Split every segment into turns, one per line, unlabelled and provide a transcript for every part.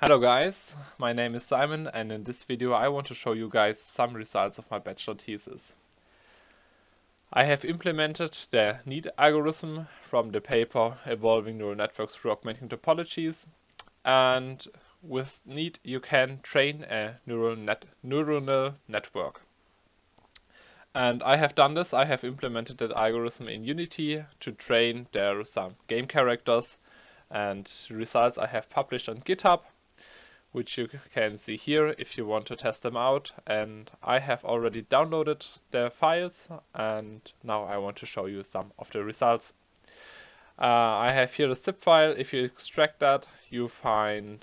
Hello guys, my name is Simon and in this video I want to show you guys some results of my bachelor thesis. I have implemented the NEAT algorithm from the paper Evolving Neural Networks through Augmenting Topologies, and with NEAT you can train a neuronal network. And I have done this. I have implemented that algorithm in Unity to train some game characters, and results I have published on GitHub, which you can see here if you want to test them out. And I have already downloaded the files, and now I want to show you some of the results. I have here the zip file. If you extract that, you find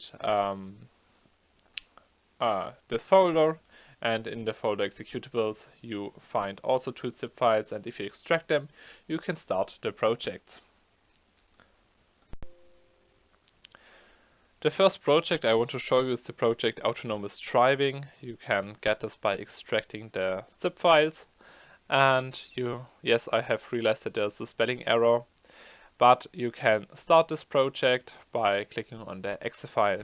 this folder, and in the folder executables you find also two zip files, and if you extract them you can start the projects. The first project I want to show you is the project Autonomous Driving. You can get this by extracting the zip files, and yes, I have realized that there's a spelling error, but you can start this project by clicking on the exe file.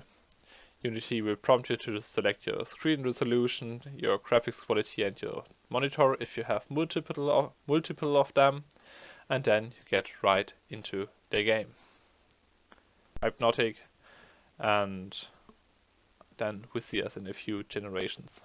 Unity will prompt you to select your screen resolution, your graphics quality and your monitor if you have multiple of them, and then you get right into the game. Hypnotic, and then we see us in a few generations.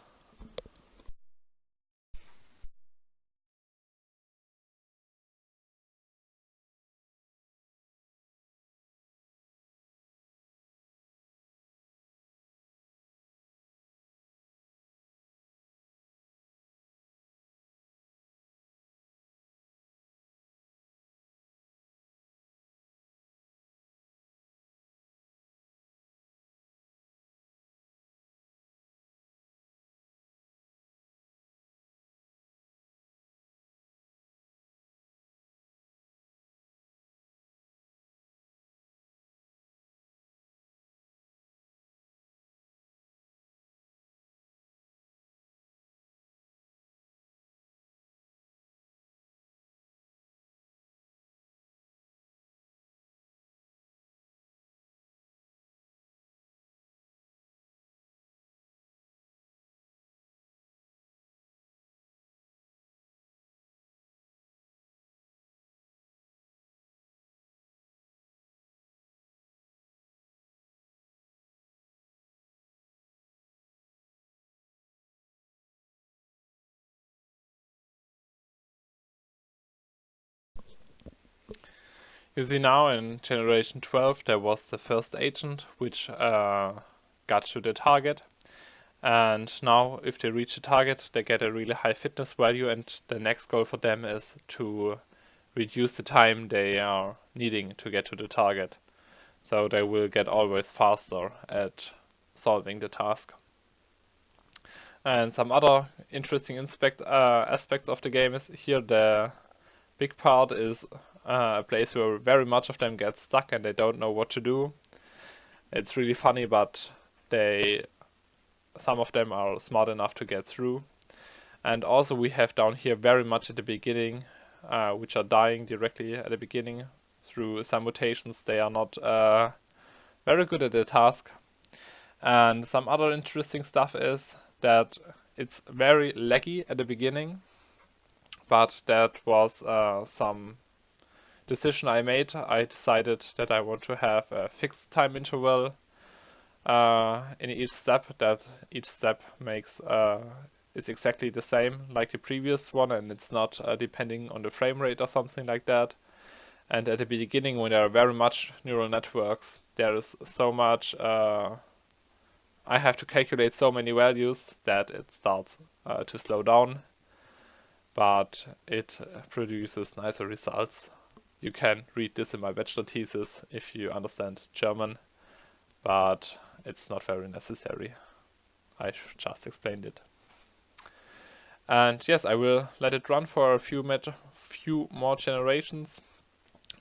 You see now in generation 12 there was the first agent which got to the target, and now if they reach the target they get a really high fitness value, and the next goal for them is to reduce the time they are needing to get to the target. So they will get always faster at solving the task. And some other interesting aspects of the game is here the big part is a place where very much of them get stuck and they don't know what to do. It's really funny, but some of them are smart enough to get through. And also we have down here very much at the beginning, which are dying directly at the beginning through some mutations. They are not very good at the task. And some other interesting stuff is that it's very laggy at the beginning, but that was some decision I made. I decided that I want to have a fixed time interval in each step, that each step is exactly the same like the previous one, and it's not depending on the frame rate or something like that. And at the beginning, when there are very much neural networks, there is so much I have to calculate so many values that it starts to slow down, but it produces nicer results. You can read this in my bachelor thesis if you understand German, but it's not very necessary. I just explained it. And yes, I will let it run for a few more generations,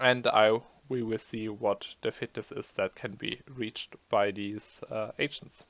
and we will see what the fitness is that can be reached by these agents.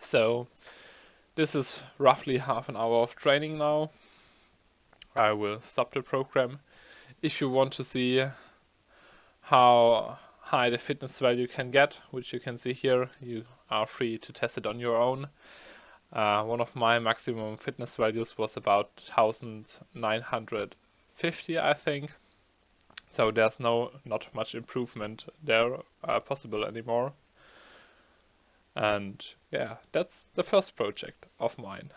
So this is roughly half an hour of training now. I will stop the program. If you want to see how high the fitness value can get, which you can see here, you are free to test it on your own. One of my maximum fitness values was about 1950, I think. So there's not much improvement there possible anymore. And yeah, that's the first project of mine.